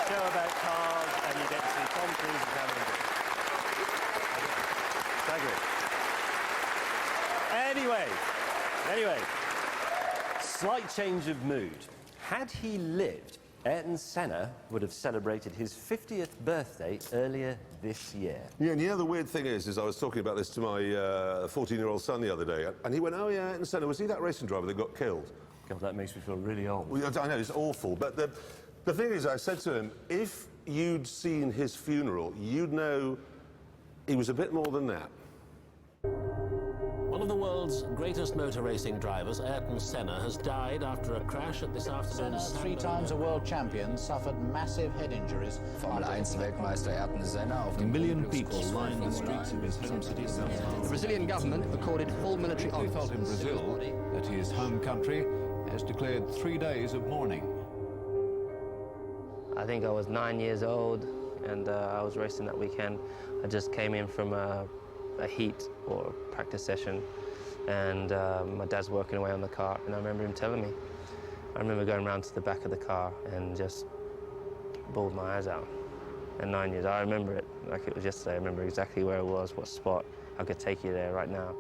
show about cars, and you get to see Tom Cruise and Cameron Diaz. Anyway, slight change of mood. Had he lived, Ayrton Senna would have celebrated his 50th birthday earlier this year. Yeah, and you know, the weird thing is I was talking about this to my 14-year-old son the other day, and he went, oh, yeah, Ayrton Senna, was he that racing driver that got killed? God, that makes me feel really old. Well, I know, it's awful, but the thing is, I said to him, if you'd seen his funeral, you'd know he was a bit more than that. One of the world's greatest motor racing drivers, Ayrton Senna, has died after a crash at this afternoon's... Senna, 3 times a world champion, suffered massive head injuries. Formel 1-Weltmeister Ayrton Senna. A million people lined the streets of his home city. The Brazilian government accorded full military We felt in Brazil that his home country has declared 3 days of mourning. I think I was 9 years old, and I was racing that weekend. I just came in from a heat or a practice session, and my dad's working away on the car, and I remember him telling me. I remember going round to the back of the car and just bawled my eyes out. At 9 years, I remember it like it was yesterday. I remember exactly where it was, what spot. I could take you there right now.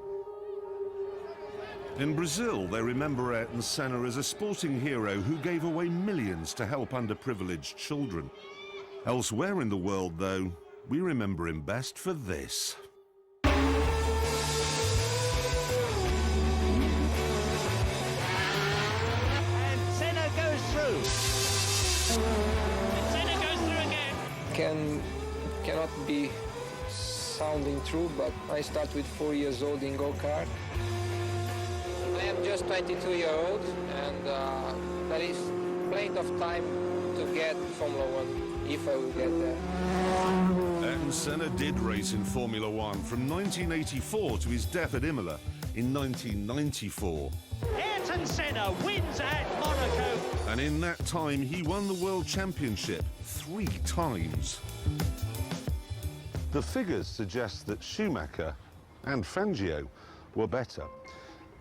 In Brazil, they remember Ayrton Senna as a sporting hero who gave away millions to help underprivileged children. Elsewhere in the world, though, we remember him best for this. And Senna goes through. Senna goes through again. Cannot be sounding true, but I start with 4 years old in go-kart. I am just 22-year-old, and there is plenty of time to get Formula 1 if I will get there. Ayrton Senna did race in Formula 1 from 1984 to his death at Imola in 1994. Ayrton Senna wins at Monaco. And in that time, he won the World Championship 3 times. The figures suggest that Schumacher and Fangio were better.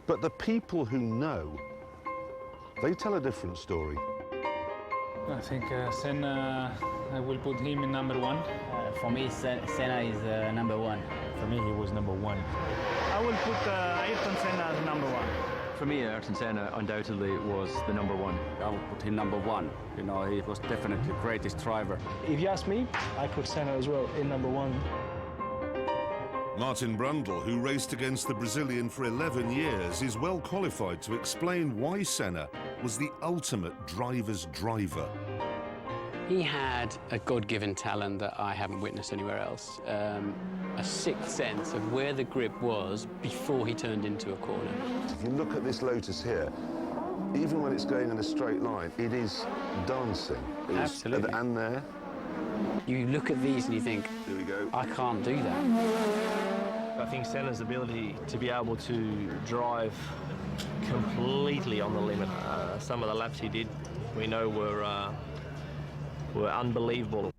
But the people who know, they tell a different story. I think Senna, I will put him in #1. For me, Senna is #1. For me, he was #1. I will put Ayrton Senna as #1. For me, Ayrton Senna undoubtedly was the #1. I would put him #1. You know, he was definitely the greatest driver. If you ask me, I put Senna as well in #1. Martin Brundle, who raced against the Brazilian for 11 years, is well qualified to explain why Senna was the ultimate driver's driver. He had a God-given talent that I haven't witnessed anywhere else. A sixth sense of where the grip was before he turned into a corner. If you look at this Lotus here, even when it's going in a straight line, it is dancing. Absolutely. And there. You look at these and you think, here we go. I can't do that. I think Senna's ability to be able to drive completely on the limit. Some of the laps he did, we know, were unbelievable.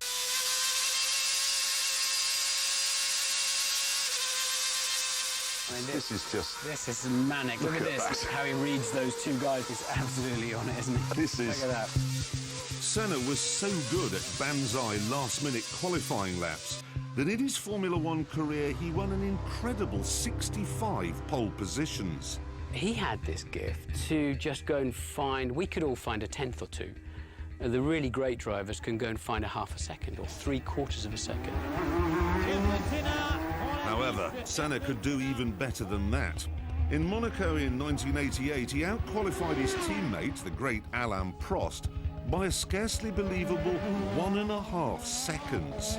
This is just... This is manic. Look at this. How he reads those 2 guys is absolutely on it, isn't he? This is... Look at that. Senna was so good at banzai last-minute qualifying laps that in his Formula 1 career he won an incredible 65 pole positions. He had this gift to just go and find, we could all find a 10th or 2. The really great drivers can go and find a half a second or 3/4 of a second. However, Senna could do even better than that. In Monaco in 1988, he outqualified his teammate, the great Alain Prost, by a scarcely believable 1.5 seconds.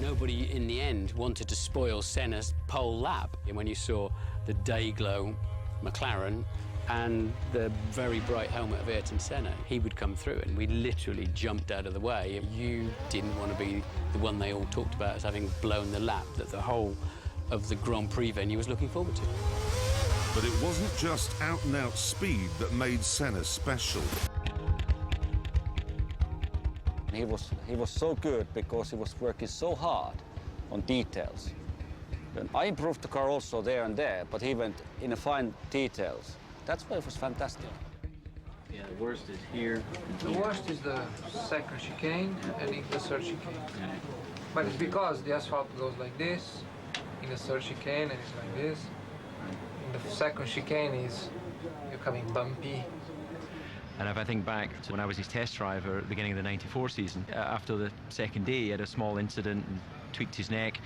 Nobody in the end wanted to spoil Senna's pole lap. And when you saw the day-glow McLaren and the very bright helmet of Ayrton Senna, he would come through and we literally jumped out of the way. You didn't want to be the one they all talked about as having blown the lap that the whole of the Grand Prix venue was looking forward to. But it wasn't just out-and-out speed that made Senna special. He was so good because he was working so hard on details. And I improved the car also there and there, but he went in the fine details. That's why it was fantastic. Yeah, the worst is here. The worst is the second chicane and in the third chicane. But it's because the asphalt goes like this, in the third chicane, and it's like this. In the second chicane you're coming bumpy. And if I think back to when I was his test driver at the beginning of the '94 season, after the second day he had a small incident and tweaked his neck,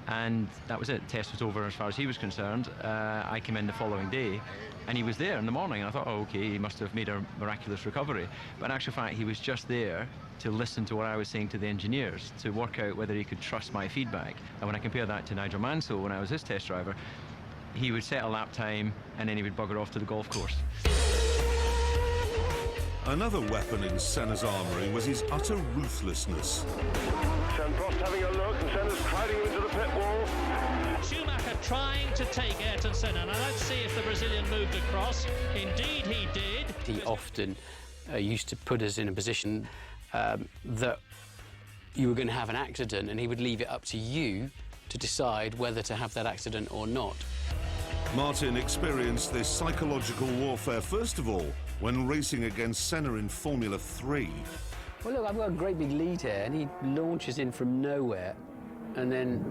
and that was it. The test was over as far as he was concerned. I came in the following day and he was there in the morning, and I thought, oh, okay, he must have made a miraculous recovery. But in actual fact, he was just there to listen to what I was saying to the engineers, to work out whether he could trust my feedback. And when I compare that to Nigel Mansell, when I was his test driver, he would set a lap time and then he would bugger off to the golf course. Another weapon in Senna's armoury was his utter ruthlessness. Prost having a look, and Senna's crowding into the pit wall. Schumacher trying to take Ayrton Senna, and let's see if the Brazilian moved across. Indeed he did. He often used to put us in a position that you were going to have an accident, and he would leave it up to you to decide whether to have that accident or not. Martin experienced this psychological warfare first of all when racing against Senna in Formula 3. Well, look, I've got a great big lead here, and he launches in from nowhere and then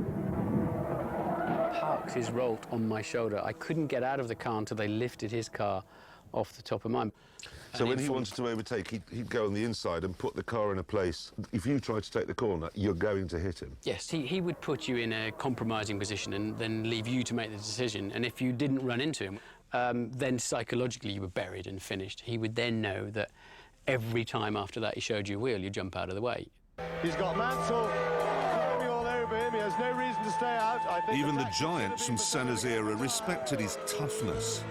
parks his Rolt on my shoulder. I couldn't get out of the car until they lifted his car off the top of mine. So when he wanted to overtake, he'd go on the inside and put the car in a place. If you tried to take the corner, you're going to hit him. Yes, he would put you in a compromising position and then leave you to make the decision. And if you didn't run into him, then psychologically you were buried and finished. He would then know that every time after that he showed you a wheel, you jump out of the way. He's got Mansell climbing all over him. He has no reason to stay out. I think even the giants from Senna's era respected his toughness.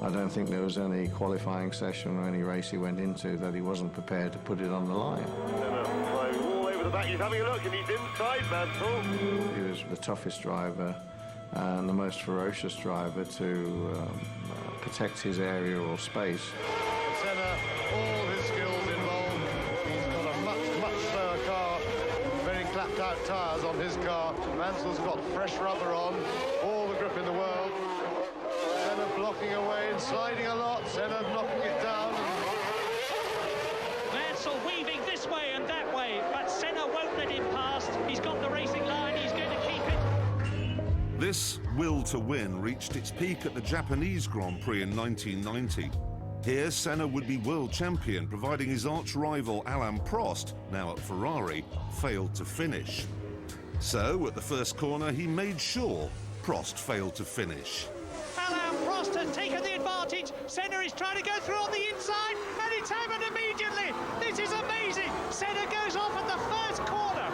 I don't think there was any qualifying session or any race he went into that he wasn't prepared to put it on the line. Climbing all over the back. He's having a look, and he's inside Mansell. He was the toughest driver and the most ferocious driver to protect his area or space. Senna, all his skills involved. He's got a much slower car, very clapped out tyres on his car. Mansell's got fresh rubber on, all the grip in the world. Senna blocking away and sliding a lot, Senna knocking it down. Mansell weaving this way and that way, but Senna won't let him past. He's got the racing line, he's going to keep it. This will to win reached its peak at the Japanese Grand Prix in 1990. Here, Senna would be world champion, providing his arch-rival Alain Prost, now at Ferrari, failed to finish. So, at the first corner, he made sure Prost failed to finish. Alain Prost has taken the advantage. Senna is trying to go through on the inside, and it's happened immediately. This is amazing. Senna goes off at the first corner.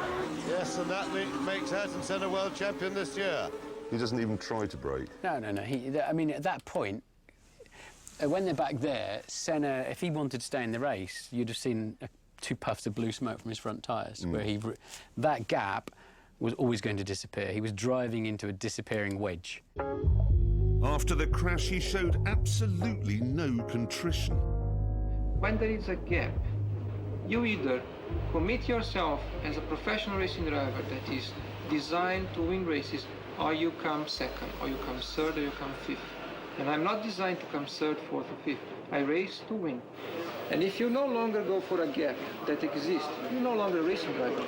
Yes, and that makes Ayrton Senna world champion this year. He doesn't even try to brake. No. I mean, at that point, when they're back there, Senna, if he wanted to stay in the race, you'd have seen 2 puffs of blue smoke from his front tyres, where that gap was always going to disappear. He was driving into a disappearing wedge. After the crash, he showed absolutely no contrition. When there is a gap, you either commit yourself as a professional racing driver that is designed to win races, or you come second, or you come third, or you come fifth. And I'm not designed to come third, fourth, or fifth. I race to win. And if you no longer go for a gap that exists, you're no longer a racing driver.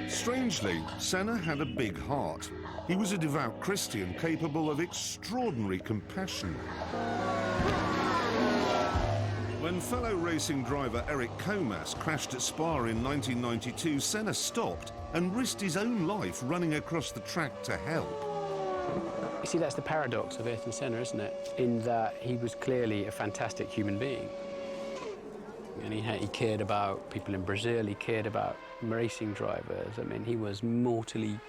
Strangely, Senna had a big heart. He was a devout Christian capable of extraordinary compassion. When fellow racing driver Eric Comas crashed at Spa in 1992, Senna stopped and risked his own life running across the track to help. You see, that's the paradox of Ayrton Senna, isn't it? In that he was clearly a fantastic human being. And he cared about people in Brazil, he cared about racing drivers. I mean, he was mortally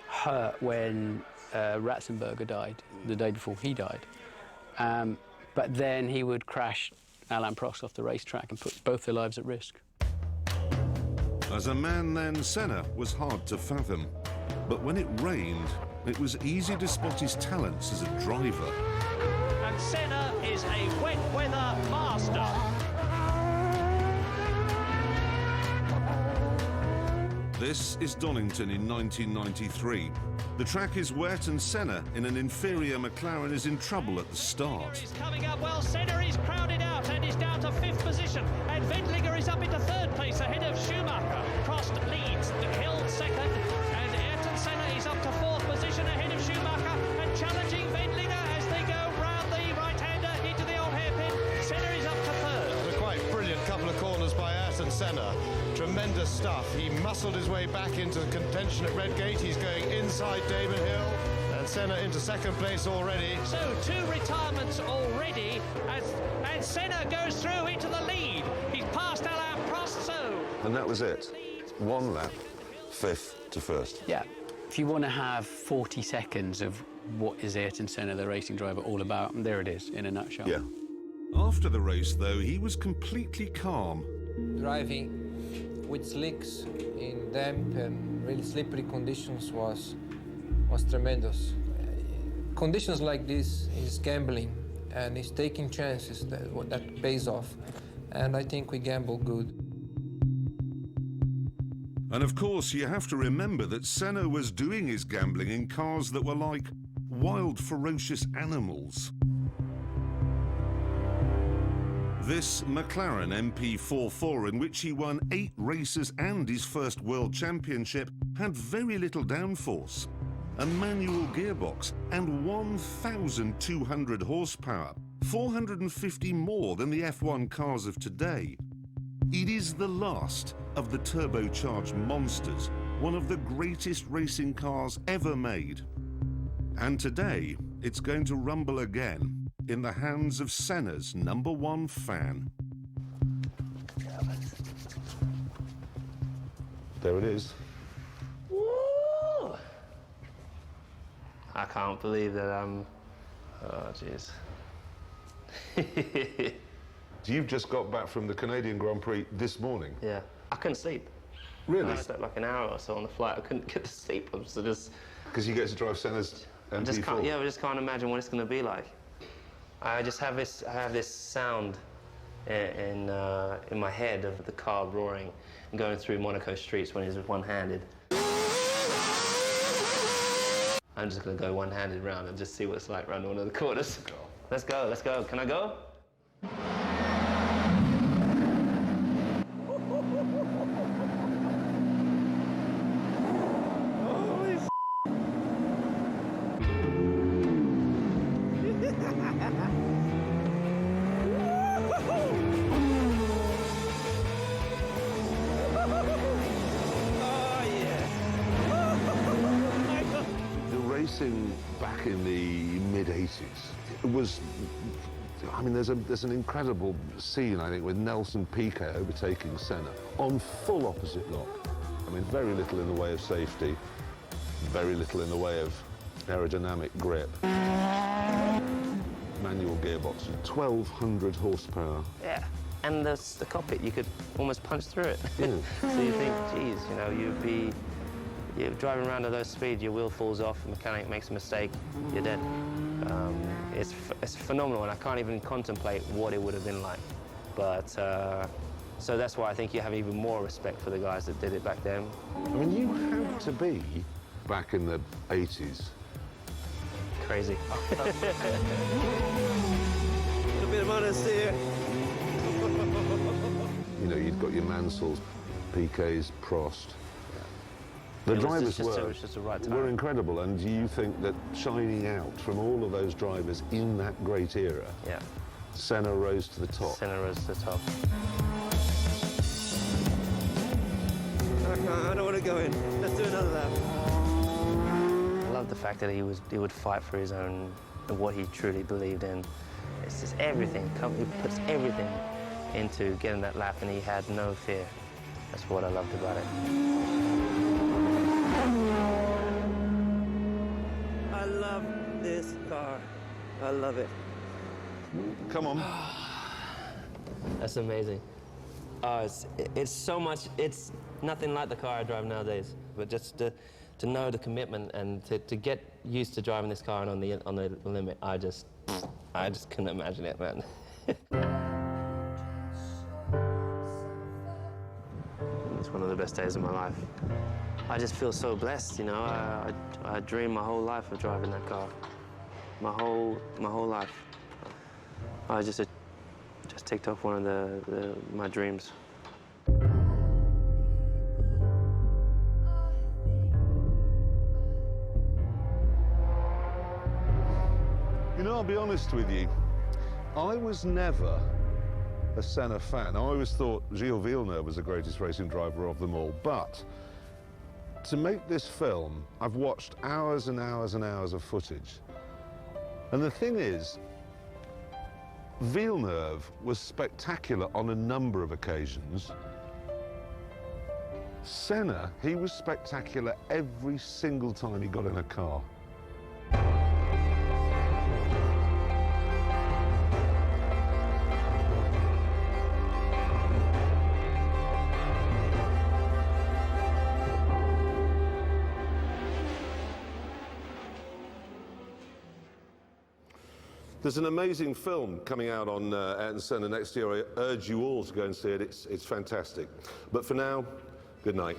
hurt when Ratzenberger died, the day before he died. But then he would crash Alain Prost off the racetrack and put both their lives at risk. As a man then, Senna was hard to fathom. But when it rained, it was easy to spot his talents as a driver. And Senna is a wet weather master. This is Donington in 1993. The track is wet and Senna, in an inferior McLaren, is in trouble at the start. He's coming up well. Senna is crowded out and is down to 5th position. And Wendlinger is up into 3rd place ahead of Schumacher. Prost leads, Hill 2nd. And Ayrton Senna is up to 4th position ahead of Schumacher and challenging Wendlinger as they go round the right-hander into the old hairpin. Senna is up to 3rd. A quite brilliant couple of corners by Ayrton Senna. Tremendous stuff. He muscled his way back into contention at Redgate. He's going inside Damon Hill. And Senna into 2nd place already. So 2 retirements already and Senna goes through into the lead. He's passed Alain Prost, so... And that was it. 1 lap, 5th to 1st. Yeah. If you want to have 40 seconds of what is Ayrton Senna, the racing driver, all about, there it is, in a nutshell. Yeah. After the race, though, he was completely calm. Driving with slicks in damp and really slippery conditions was tremendous. Conditions like this is gambling and is taking chances that pays off. And I think we gamble good. And of course, you have to remember that Senna was doing his gambling in cars that were like wild, ferocious animals. This McLaren MP44, in which he won 8 races and his first world championship, had very little downforce, a manual gearbox and 1,200 horsepower, 450 more than the F1 cars of today. It is the last of the turbocharged monsters, one of the greatest racing cars ever made. And today, it's going to rumble again in the hands of Senna's #1 fan. There it is. Woo! I can't believe that I'm... Oh, jeez. You've just got back from the Canadian Grand Prix this morning? Yeah. I couldn't sleep. Really? I slept like an hour or so on the flight. I couldn't get to sleep. I was just... Because you get to drive Senna's MP4? I just can't imagine what it's going to be like. I just have this sound in my head of the car roaring and going through Monaco streets when he's one-handed. I'm just going to go one-handed round and just see what it's like around one of the corners. Let's go, let's go. Can I go? Back in the mid-80s, it was, I mean, there's an incredible scene, I think, with Nelson Piquet overtaking Senna on full opposite lock. I mean, very little in the way of safety, very little in the way of aerodynamic grip. Manual gearbox, 1,200 horsepower. Yeah, and the cockpit, you could almost punch through it. Yeah. So you think, geez, you know, you're driving around at those speeds, your wheel falls off, the mechanic makes a mistake, you're dead. It's phenomenal, and I can't even contemplate what it would have been like. But, so that's why I think you have even more respect for the guys that did it back then. I mean, you had to be, back in the 80s. Crazy. A bit of honesty here. You know, you've got your Mansells, Piquets, Prost. The drivers were incredible, and do you think that shining out from all of those drivers in that great era, yeah, Senna rose to the top? Senna rose to the top. I don't want to go in. Let's do another lap. I love the fact that he would fight for his own, what he truly believed in. It's just everything. He puts everything into getting that lap, and he had no fear. That's what I loved about it. I love this car. I love it. Come on. That's amazing. It's so much, it's nothing like the car I drive nowadays. But just to know the commitment and to get used to driving this car and on the limit, I just couldn't imagine it, man. It's It's one of the best days of my life. I just feel so blessed, you know. I dreamed my whole life of driving that car. My whole life. I just ticked off one of my dreams. You know, I'll be honest with you, I was never a Senna fan. I always thought Gilles Villeneuve was the greatest racing driver of them all, but to make this film, I've watched hours and hours and hours of footage. And the thing is, Villeneuve was spectacular on a number of occasions. Senna, he was spectacular every single time he got in a car. There's an amazing film coming out on Ayrton Senna next year. I urge you all to go and see it. It's fantastic. But for now, good night.